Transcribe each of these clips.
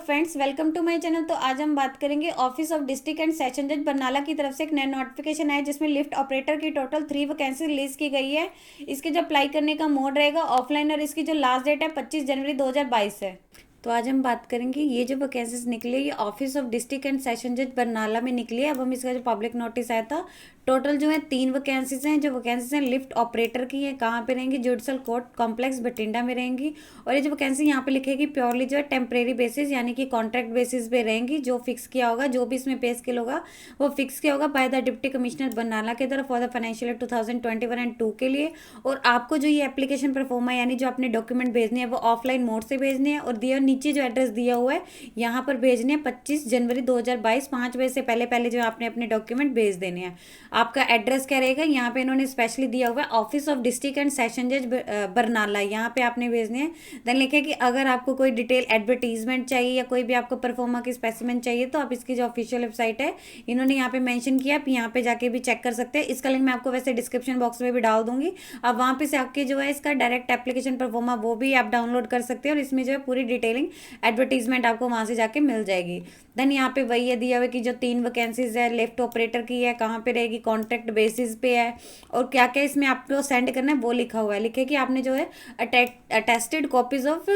Friends, welcome to my channel. तो आज हम बात करेंगे office of district and session जज बरनाला की तरफ से एक नया नोटिफिकेशन है जिसमें लिफ्ट ऑपरेटर की टोटल 3 वैकेंसी रिलीज की गई है। इसके जो अप्लाई करने का मोड रहेगा ऑफलाइन और इसकी जो लास्ट डेट है 25 जनवरी 2022 है। तो आज हम बात करेंगे ये जो वैकेंसीज निकली है ये office of district and session जज बरनाला में निकली है। अब हम इसका जो पब्लिक नोटिस आया था, टोटल जो है 3 वैकेंसीज हैं। जो वैकेंसीज हैं लिफ्ट ऑपरेटर की है, कहाँ पे रहेंगी, जुडिशल कोर्ट कॉम्प्लेक्स बठिंडा में रहेंगी। और ये जो वैकेंसी यहाँ पे लिखेगी प्योरली जो है टेम्परेरी बेसिस यानी कि कॉन्ट्रैक्ट बेसिस पे रहेंगी। जो फिक्स किया होगा, जो भी इसमें पे स्केल होगा वो फिक्स किया होगा by the deputy commissioner Barnala की तरफ for the financial year 2021 and 2 के लिए। और आपको जो ये एप्लीकेशन परफॉर्मा यानी जो अपने डॉक्यूमेंट भेजने हैं वो ऑफलाइन मोड से भेजने हैं और दिया नीचे जो एड्रेस दिया हुआ है यहाँ पर भेजने हैं 25 जनवरी 2022 5 बजे से पहले पहले जो आपने अपने डॉक्यूमेंट भेज देने हैं। आपका एड्रेस क्या रहेगा, यहाँ पे इन्होंने स्पेशली दिया हुआ है office of district and session जज बरनाला, यहाँ पे आपने भेजने हैं। देन लिखे कि अगर आपको कोई डिटेल एडवर्टीजमेंट चाहिए या कोई भी आपको परफॉर्मा की स्पेसिमेंट चाहिए तो आप इसकी जो ऑफिशियल वेबसाइट है इन्होंने यहाँ पे मेंशन किया, आप यहाँ पे जाके भी चेक कर सकते हैं। इसका लिंक मैं आपको वैसे डिस्क्रिप्शन बॉक्स में भी डाल दूंगी। आप वहाँ पे से आपके जो है इसका डायरेक्ट एप्लीकेशन परफॉर्मा वो भी आप डाउनलोड कर सकते हैं और इसमें जो है पूरी डिटेलिंग एडवर्टीजमेंट आपको वहाँ से जाके मिल जाएगी। देन यहाँ पे वही है दिया हुआ कि जो 3 वैकेंसीज है लिफ्ट ऑपरेटर की है, कहाँ पे रहेगी, कॉन्ट्रैक्ट बेसिस पे है और क्या क्या इसमें आपको सेंड करना है वो लिखा हुआ है। लिखे कि आपने जो है अटेस्टेड कॉपीज ऑफ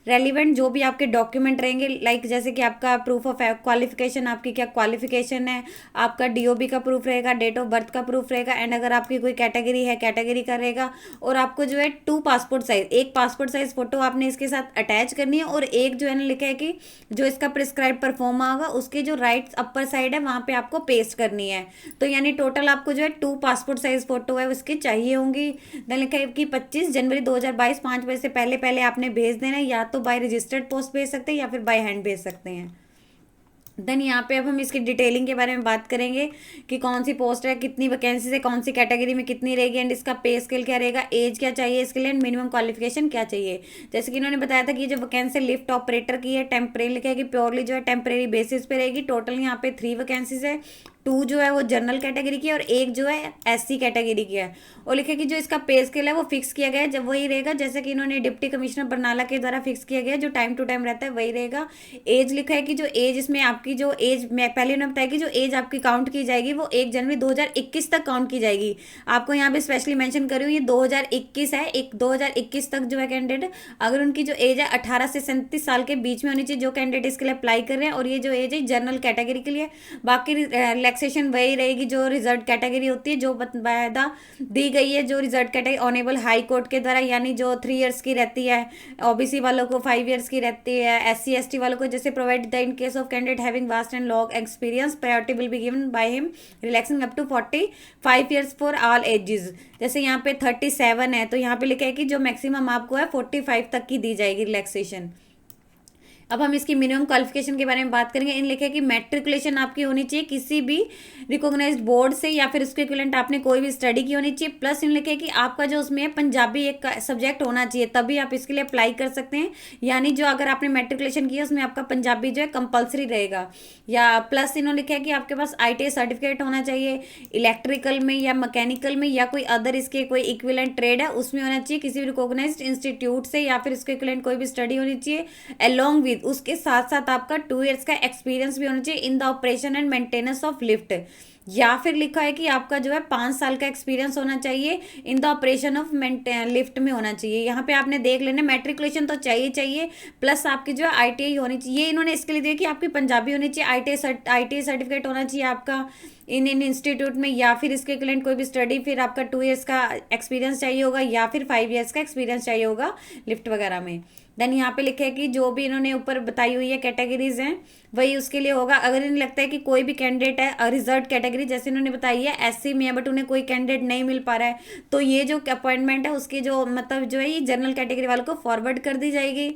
रेलिवेंट जो भी आपके डॉक्यूमेंट रहेंगे, लाइक जैसे कि आपका प्रूफ ऑफ क्वालिफिकेशन, आपकी क्या क्वालिफिकेशन है, आपका डीओबी का प्रूफ रहेगा, डेट ऑफ बर्थ का प्रूफ रहेगा एंड अगर आपकी कोई कैटेगरी है कैटेगरी का रहेगा। और आपको जो है 2 पासपोर्ट साइज, एक पासपोर्ट साइज फोटो आपने इसके साथ अटैच करनी है और एक जो है ना लिखा है कि जो इसका प्रिस्क्राइब परफॉर्मा होगा उसके जो राइट अपर साइड है वहाँ पे आपको पेस्ट करनी है। तो यानी टोटल आपको जो है 2 पासपोर्ट साइज फोटो है उसके चाहिए होंगी। देन लिखा है कि 25 जनवरी 2022 5 बजे से पहले पहले आपने भेज देना है, या तो बाय रजिस्टर्ड पोस्ट भेज सकते हैं या फिर बाय हैंड भेज सकते हैं। देन यहाँ पे अब हम इसकी डिटेलिंग के बारे में बात करेंगे कि कौन सी पोस्ट है, कितनी वैकेंसी है, कौन सी कैटेगरी में कितनी रहेगी एंड इसका पे स्केल क्या रहेगा, एज क्या चाहिए इसके लिए एंड मिनिमम क्वालिफिकेशन क्या चाहिए। जैसे कि इन्होंने बताया था कि जो वैकेंसी लिफ्ट ऑपरेटर की है टेम्परेरी लिखा है कि प्योरली जो है टेम्परेरी बेसिस पे रहेगी। टोटल यहाँ पे 3 वैकेंसीज है, 2 जो है वो जनरल कैटेगरी की है और एक जो है एससी कैटेगरी की है। और लिखे कि जो इसका पे स्केल है वो फिक्स किया गया है, जब वही रहेगा जैसे कि इन्होंने डिप्टी कमिश्नर बरनाला के द्वारा फिक्स किया गया है, जो टाइम टू टाइम रहता है वही रहेगा। एज लिखा है कि जो एज इसमें आपकी जो एज मैं पहले उन्होंने बताया कि जो एज आपकी काउंट की जाएगी वो 1 जनवरी 2021 तक काउंट की जाएगी। आपको यहाँ पे स्पेशली मेंशन कर रही हूँ ये 2021 है, 2021 तक जो है कैंडिडेट अगर उनकी जो एज है 18 से 37 साल के बीच में होनी चाहिए जो कैंडिडेट इसके लिए अप्लाई कर रहे हैं। और ये जो एज है जनरल कैटेगरी के लिए, बाकी रिलैक्सेशन वही रहेगी जो रिजर्व कैटेगरी होती है जो वायदा दी गई है। जो reserve category honourable high court के द्वारा यानी जो 3 ईयर्स की रहती है, ओबीसी वालों को 5 ईयर्स की रहती है, एससी एसटी वालों को जैसे provide the in case of candidate having vast and long experience priority will be given by him relaxing up to 45 years for all ages. जैसे यहाँ पे 37 है तो यहाँ पे लिखा है कि जो मैक्सिमम आपको है 45 तक की दी जाएगी रिलैक्सेशन। अब हम इसकी मिनिमम क्वालिफिकेशन के बारे में बात करेंगे। इन लिखे कि मैट्रिकुलेशन आपकी होनी चाहिए किसी भी रिकॉग्नाइज्ड बोर्ड से या फिर उसके इक्विवेलेंट आपने कोई भी स्टडी की होनी चाहिए। प्लस इन लिखे कि आपका जो उसमें पंजाबी एक सब्जेक्ट होना चाहिए तभी आप इसके लिए अप्लाई कर सकते हैं। यानी जो अगर आपने मैट्रिकुलेशन किया उसमें आपका पंजाबी जो है कंपलसरी रहेगा। या प्लस इन्होंने लिखा है कि आपके पास ITI सर्टिफिकेट होना चाहिए इलेक्ट्रिकल में या मैकेनिकल में या कोई अदर इसके कोई इक्विवेलेंट ट्रेड है उसमें होना चाहिए किसी भी रिकॉग्नाइज्ड इंस्टीट्यूट से या फिर उसके इक्विवेलेंट कोई भी स्टडी होनी चाहिए। अलोंग विद उसके साथ साथ आपका 2 इयर्स का एक्सपीरियंस भी होना चाहिए in the operation and maintenance of lift. या फिर लिखा है कि आपका जो है 5 साल का एक्सपीरियंस होना चाहिए in the operation of lift में होना चाहिए। यहाँ पे आपने देख लेना मैट्रिकुलेशन तो चाहिए प्लस आपकी जो है ITI होनी चाहिए। ये इन्होंने इसके लिए दिया कि आपकी पंजाबी होनी चाहिए, ITI सर्टिफिकेट होना चाहिए आपका इन इंस्टीट्यूट में या फिर इसके इक्विवेलेंट कोई भी स्टडी, फिर आपका 2 इयर्स का एक्सपीरियंस चाहिए होगा या फिर 5 इयर्स का एक्सपीरियंस चाहिए होगा लिफ्ट वगैरह में। देन यहाँ पे लिखे है कि जो भी इन्होंने ऊपर बताई हुई है कैटेगरीज हैं वही उसके लिए होगा। अगर इन्हें लगता है कि कोई भी कैंडिडेट है रिजर्व कैटेगरी जैसे इन्होंने बताई है SC में है बट उन्हें कोई कैंडिडेट नहीं मिल पा रहा है तो ये जो अपॉइंटमेंट है उसकी जो मतलब जो है ये जनरल कैटेगरी वालों को फॉरवर्ड कर दी जाएगी।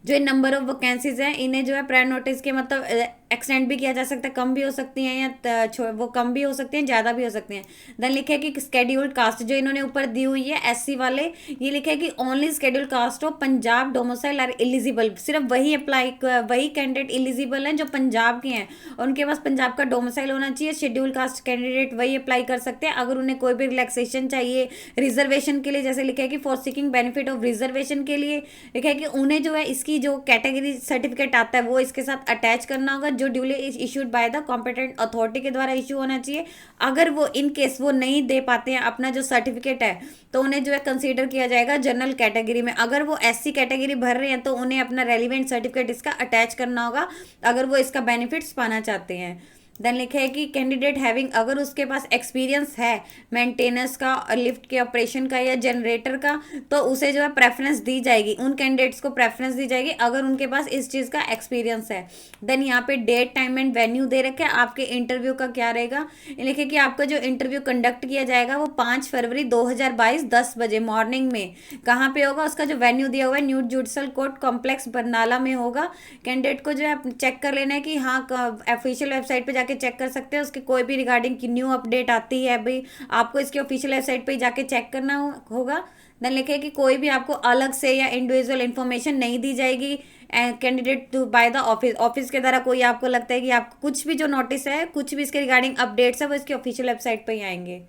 जो नंबर ऑफ वैकेंसीज हैं इन्हें जो है प्रायर नोटिस के मतलब एक्सटेंड भी किया जा सकता है, कम भी हो सकती हैं या वो कम भी हो सकती हैं, ज़्यादा भी हो सकती हैं। देन लिखा है कि स्केड्यूल्ड कास्ट जो इन्होंने ऊपर दी हुई है एससी वाले, ये लिखा है कि only scheduled caste of Punjab domicile are eligible, सिर्फ वही अप्लाई, वही कैंडिडेट एलिजिबल हैं जो पंजाब के हैं और उनके पास पंजाब का डोमिसाइल होना चाहिए। शेड्यूल कास्ट कैंडिडेट वही अप्लाई कर सकते हैं। अगर उन्हें कोई भी रिलैक्सेशन चाहिए रिजर्वेशन के लिए, जैसे लिखा है कि for seeking benefit of reservation के लिए लिखा है कि उन्हें जो है इसकी जो कैटेगरी सर्टिफिकेट आता है वो इसके साथ अटैच करना होगा, जो duly issued by the competent authority के द्वारा इशू होना चाहिए। अगर वो इन केस वो नहीं दे पाते हैं अपना जो सर्टिफिकेट है तो उन्हें जो है कंसीडर किया जाएगा जनरल कैटेगरी में। अगर वो एससी कैटेगरी भर रहे हैं तो उन्हें अपना रेलिवेंट सर्टिफिकेट इसका अटैच करना होगा अगर वो इसका बेनिफिट्स पाना चाहते हैं। देन लिखा है कि कैंडिडेट हैविंग, अगर उसके पास एक्सपीरियंस है मेंटेनेंस का, लिफ्ट के ऑपरेशन का या जनरेटर का, तो उसे जो है प्रेफरेंस दी जाएगी, उन कैंडिडेट्स को प्रेफरेंस दी जाएगी अगर उनके पास इस चीज़ का एक्सपीरियंस है। देन यहाँ पे डेट टाइम एंड वेन्यू दे रखे हैं आपके इंटरव्यू का क्या रहेगा। लिखे कि आपका जो इंटरव्यू कंडक्ट किया जाएगा वो 5 फरवरी 2022 10 बजे मॉर्निंग में कहाँ पे होगा, उसका जो वेन्यू दिया हुआ है new judicial court complex Barnala में होगा। कैंडिडेट को जो है चेक कर लेना है कि हाँ ऑफिशियल वेबसाइट पे के चेक कर सकते हैं, उसके कोई भी रिगार्डिंग की न्यू अपडेट आती है भाई आपको इसके ऑफिशियल वेबसाइट पे जाके चेक करना होगा। देन लिखे है कि कोई भी आपको अलग से या इंडिविजुअल इन्फॉर्मेशन नहीं दी जाएगी कैंडिडेट बाय द ऑफिस के द्वारा। कोई आपको लगता है कि आपको कुछ भी जो नोटिस है, कुछ भी इसके रिगार्डिंग अपडेट्स है वो इसके ऑफिशियल वेबसाइट पर ही आएंगे।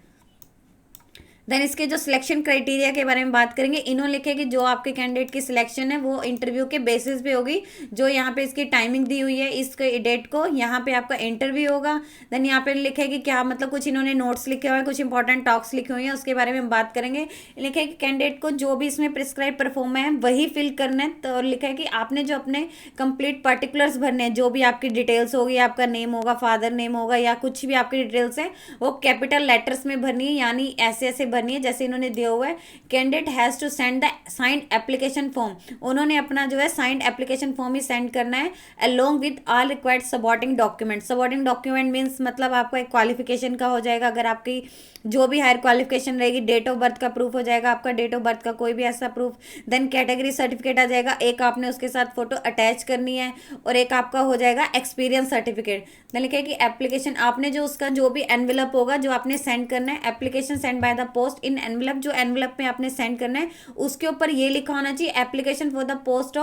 देन इसके जो सिलेक्शन क्राइटेरिया के बारे में बात करेंगे, इन्होंने लिखे कि जो आपके कैंडिडेट की सिलेक्शन है वो इंटरव्यू के बेसिस पे होगी। जो यहाँ पे इसकी टाइमिंग दी हुई है इस डेट को, यहाँ पे आपका इंटरव्यू होगा। देन यहाँ पे लिखे है कि क्या मतलब कुछ इन्होंने नोट्स लिखे हुए हैं, कुछ इंपॉर्टेंट टॉक्स लिखे हुए हैं, उसके बारे में हम बात करेंगे। लिखे है कि कैंडिडेट को जो भी इसमें प्रिस्क्राइब परफॉर्म है वही फिल करना है। तो लिखा है कि आपने जो अपने कंप्लीट पर्टिकुलर्स भरने हैं, जो भी आपकी डिटेल्स होगी, आपका नेम होगा, फादर नेम होगा या कुछ भी आपकी डिटेल्स हैं, वो कैपिटल लेटर्स में भरनी है, यानी ऐसे ऐसे भरनी है जैसे इन्होंने दिया हुआ है। Candidate has to send the signed application form, उन्होंने अपना जो है साइंड एप्लीकेशन फॉर्म ही सेंड करना है along with all required supporting document. Supporting document means मतलब आपका एक क्वालिफिकेशन का हो जाएगा, अगर आपकी जो भी हायर क्वालिफिकेशन रहेगी, डेट ऑफ बर्थ का प्रूफ हो जाएगा, आपका डेट ऑफ बर्थ का कोई भी ऐसा प्रूफ। देन कैटेगरी सर्टिफिकेट आ जाएगा, एक आपने उसके साथ फोटो अटैच करनी है और एक आपका हो जाएगा एक्सपीरियंस सर्टिफिकेट। देन लिखा है कि एप्लीकेशन आपने जो उसका जो भी एनवेलप होगा जो आपने सेंड करना है, application send by the post in envelope, जो एनवेलप में आपने सेंड करना है उसके ऊपर ये लिखा होना चाहिए application for the post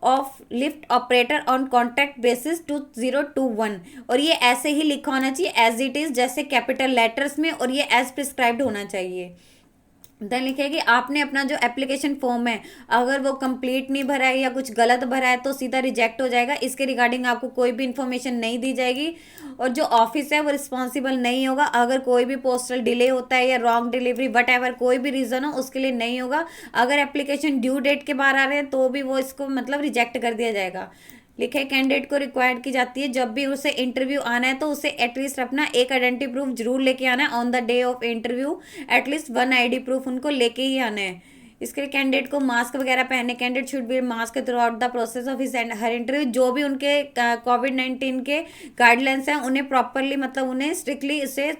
of lift operator on contract basis 2021, और ये ऐसे ही लिखा होना चाहिए एज इट इज, जैसे कैपिटल लेटर्स में, और ये एज प्रिस्क्राइब्ड होना चाहिए। देन लिखे कि आपने अपना जो एप्लीकेशन फॉर्म है अगर वो कंप्लीट नहीं भरा है या कुछ गलत भरा है तो सीधा रिजेक्ट हो जाएगा, इसके रिगार्डिंग आपको कोई भी इन्फॉर्मेशन नहीं दी जाएगी। और जो ऑफिस है वो रिस्पॉन्सिबल नहीं होगा अगर कोई भी पोस्टल डिले होता है या रॉन्ग डिलीवरी वट एवर कोई भी रीज़न हो उसके लिए नहीं होगा। अगर एप्लीकेशन ड्यू डेट के बाहर आ रहे हैं तो भी वो इसको मतलब रिजेक्ट कर दिया जाएगा। लिखे कैंडिडेट को रिक्वायर्ड की जाती है जब भी उसे इंटरव्यू आना है तो उसे एटलीस्ट अपना एक आइडेंटिटी प्रूफ जरूर लेके आना है on the day of interview, at least 1 ID proof उनको लेके ही आना है। इसके लिए कैंडिडेट को मास्क वगैरह पहने, candidate should be mask through out the process of his and her interview. जो भी उनके कोविड-19 के गाइडलाइंस हैं उन्हें प्रॉपरली मतलब उन्हें स्ट्रिक्टली इसे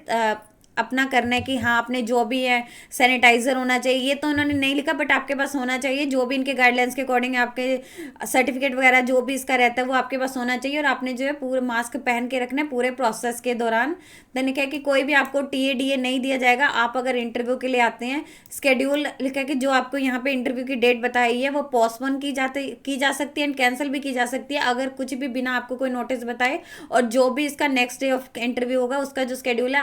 अपना करना है कि हाँ आपने जो भी है सैनिटाइजर होना चाहिए, ये तो उन्होंने नहीं लिखा बट आपके पास होना चाहिए, जो भी इनके गाइडलाइंस के अकॉर्डिंग आपके सर्टिफिकेट वगैरह जो भी इसका रहता है वो आपके पास होना चाहिए, और आपने जो है पूरे मास्क पहन के रखना है पूरे प्रोसेस के दौरान। देन क्या है कि कोई भी आपको टीए नहीं दिया जाएगा आप अगर इंटरव्यू के लिए आते हैं। स्केड्यूल लिखा है कि जो आपको यहाँ पे इंटरव्यू की डेट बताई है वो पोस्टपोन की जा सकती है एंड कैंसिल भी की जा सकती है अगर कुछ भी बिना आपको कोई नोटिस बताए, और जो भी इसका नेक्स्ट डे ऑफ इंटरव्यू होगा उसका जो स्केड्यूल है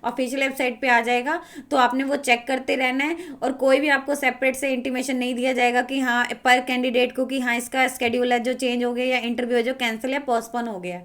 ऑफिशियल वेबसाइट पे आ जाएगा, तो आपने वो चेक करते रहना है। और कोई भी आपको सेपरेट से इंटीमेशन नहीं दिया जाएगा कि हाँ पर कैंडिडेट को कि हाँ इसका स्केड्यूल है जो चेंज हो गया या इंटरव्यू है जो कैंसिल या पोस्टपोन हो गया।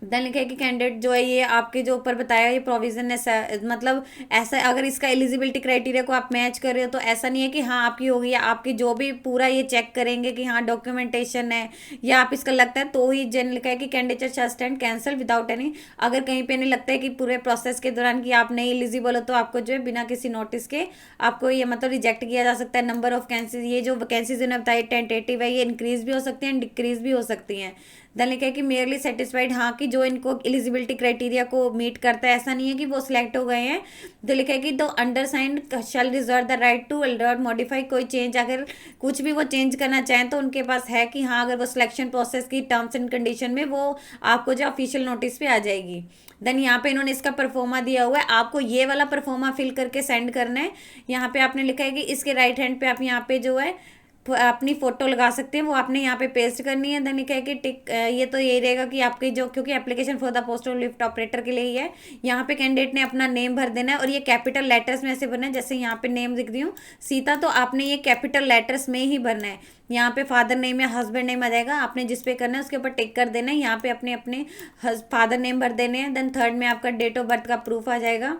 देन लिखा है कि कैंडिडेट जो है ये आपके जो ऊपर बताया ये प्रोविजन है, मतलब ऐसा अगर इसका एलिजिबिलिटी क्राइटेरिया को आप मैच कर रहे हो तो ऐसा नहीं है कि हाँ आपकी होगी, या आपकी जो भी पूरा ये चेक करेंगे कि हाँ डॉक्यूमेंटेशन है या आप इसका लगता है तो ही। जन लिखा है कि कैंडिडेट शैल स्टैंड कैंसिल विदाउट एनी, अगर कहीं पे नहीं लगता है कि पूरे प्रोसेस के दौरान कि आप नहीं एलिजिबल हो तो आपको जो है बिना किसी नोटिस के आपको ये मतलब रिजेक्ट किया जा सकता है। नंबर ऑफ कैंसिल, ये जो वैकेंसीज उन्होंने बताई टेंटेटिव है, ये इंक्रीज भी हो सकती हैं डिक्रीज भी हो सकती हैं। देन लिखा है कि मेयरली सेटिस्फाइड, हाँ कि जो इनको एलिजिबिलिटी क्राइटेरिया को मीट करता है, ऐसा नहीं है कि वो सिलेक्ट हो गए हैं। तो लिखा है कि the undersigned shall reserve the right to alter modify, कोई चेंज अगर कुछ भी वो चेंज करना चाहें तो उनके पास है कि हाँ अगर वो सिलेक्शन प्रोसेस की टर्म्स एंड कंडीशन में वो आपको जो ऑफिशियल नोटिस पे आ जाएगी। देन यहाँ पे इन्होंने इसका परफॉर्मा दिया हुआ है, आपको ये वाला परफॉर्मा फिल करके सेंड करना है। यहाँ पे आपने लिखा है कि इसके राइट हैंड पे आप यहाँ पे जो है अपनी फोटो लगा सकते हैं, वो आपने यहाँ पे पेस्ट करनी है। देन लिखा है कि टिक, ये तो यही रहेगा कि आपकी जो, क्योंकि application for the postal lift operator के लिए ही है, यहाँ पे कैंडिडेट ने अपना नेम भर देना है और ये कैपिटल लेटर्स में ऐसे भरना है, जैसे यहाँ पे नेम लिख दी हूँ सीता, तो आपने ये कैपिटल लेटर्स में ही भरना है। यहाँ पे फादर नेम या हस्बैंड नेम आ जाएगा, आपने जिस पे करना है उसके ऊपर टिक कर देना है। यहाँ पे अपने अपने फादर नेम भर देने हैं। देन थर्ड में आपका डेट ऑफ बर्थ का प्रूफ आ जाएगा,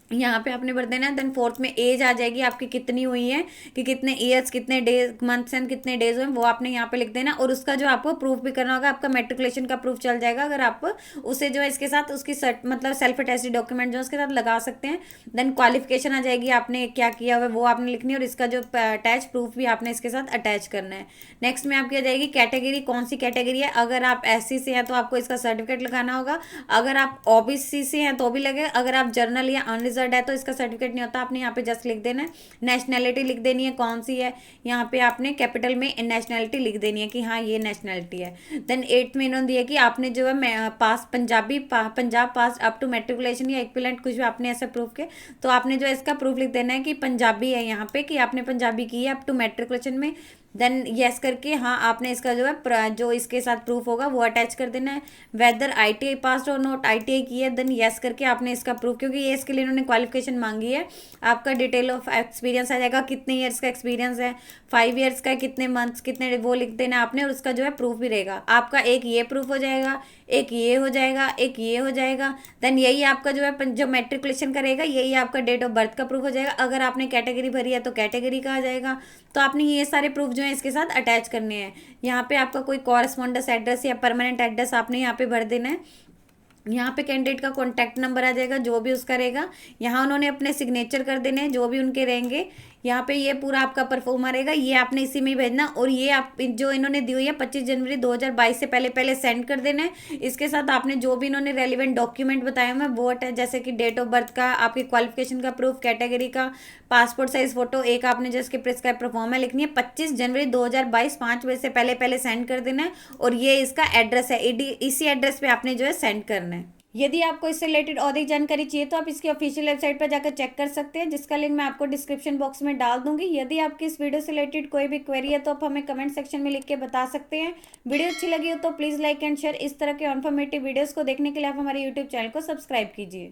यहाँ पे आपने भर देना है। देन फोर्थ में एज आ जाएगी आपकी कितनी हुई है, कि कितने ईयर्स, कितने डेज, मंथ्स एंड कितने डेज हुए, वो आपने यहाँ पे लिख देना। और उसका जो आपको प्रूफ भी करना होगा, आपका मेट्रिकुलेशन का प्रूफ चल जाएगा अगर आप उसे जो है इसके साथ उसकी मतलब सेल्फ अटेस्टेड डॉक्यूमेंट जो उसके साथ लगा सकते हैं। देन क्वालिफिकेशन आ जाएगी, आपने क्या किया हुआ है वो आपने लिखनी है, और इसका जो अटैच प्रूफ भी आपने इसके साथ अटैच करना है। नेक्स्ट में आपकी आ जाएगी कैटेगरी, कौन सी कैटेगरी है। अगर आप SC से हैं तो आपको इसका सर्टिफिकेट लगाना होगा, अगर आप OBC से हैं तो भी लगेगा, अगर आप जर्नल या अनरिजर्व है तो इसका सर्टिफिकेट नहीं होता, आपने यहाँ पे जस्ट लिख देना है। नेशनैलिटी लिख देनी है कौन सी है, यहाँ पे आपने कैपिटल में नेशनैलिटी लिख देनी है कि हाँ ये नेशनैलिटी है। देन 8th में इन्होंने दिया कि आपने जो है पास पंजाब पास अप टू मेट्रिकुलेशन या इक्विवेलेंट कुछ भी आपने ऐसा प्रूफ के, तो आपने जो इसका प्रूफ लिख देना है कि पंजाबी है यहाँ पे, कि आपने पंजाबी की है अप टू मेट्रिकुलेशन में। देन यस करके हाँ आपने इसका जो है जो इसके साथ प्रूफ होगा वो अटैच कर देना है। वेदर ITI पास और नोट, ITI की है, देन यस करके आपने इसका प्रूफ, क्योंकि ये इसके लिए इन्होंने क्वालिफिकेशन मांगी है। आपका डिटेल ऑफ एक्सपीरियंस आ जाएगा, कितने ईयर्स का एक्सपीरियंस है, 5 ईयर्स का, कितने मंथ्स, कितने, वो लिख देना आपने। और उसका जो है प्रूफ भी रहेगा आपका, एक ये प्रूफ हो जाएगा, एक ये हो जाएगा, एक ये हो जाएगा। देन यही आपका जो है जो मेट्रिकुलेशन करेगा यही आपका डेट ऑफ बर्थ का प्रूफ हो जाएगा। अगर आपने कैटेगरी भरी है तो कैटेगरी का आ जाएगा। तो आपने ये सारे प्रूफ जो है इसके साथ अटैच करने हैं। यहाँ पे आपका कोई कॉरेस्पॉन्डेंस एड्रेस या परमानेंट एड्रेस आपने यहाँ पे भर देना है। यहाँ पे कैंडिडेट का कॉन्टैक्ट नंबर आ जाएगा जो भी उसका रहेगा, यहाँ उन्होंने अपने सिग्नेचर कर देने हैं जो भी उनके रहेंगे। यहाँ पे ये पूरा आपका परफॉर्मा रहेगा, ये आपने इसी में ही भेजना। और ये आप जो इन्होंने दी हुई है 25 जनवरी 2022 से पहले पहले सेंड कर देना है। इसके साथ आपने जो भी इन्होंने रेलिवेंट डॉक्यूमेंट बताया हुआ है वो है, जैसे कि डेट ऑफ बर्थ का, आपकी क्वालिफिकेशन का प्रूफ, कैटेगरी का, पासपोर्ट साइज फोटो एक आपने जिसके प्रिस्क्राइब परफॉर्मा लिखनी है। 25 जनवरी 2022 5 बजे से पहले पहले सेंड कर देना है। और ये इसका एड्रेस है, इसी एड्रेस पे आपने जो है सेंड करना है। यदि आपको इससे रिलेटेड और अधिक जानकारी चाहिए तो आप इसकी ऑफिशियल वेबसाइट पर जाकर चेक कर सकते हैं, जिसका लिंक मैं आपको डिस्क्रिप्शन बॉक्स में डाल दूंगी। यदि आपकी इस वीडियो से रिलेटेड कोई भी क्वेरी है तो आप हमें कमेंट सेक्शन में लिख के बता सकते हैं। वीडियो अच्छी लगी हो तो प्लीज़ लाइक एंड शेयर। इस तरह के इन्फॉर्मेटिव वीडियोज़ को देखने के लिए आप हमारे यूट्यूब चैनल को सब्सक्राइब कीजिए।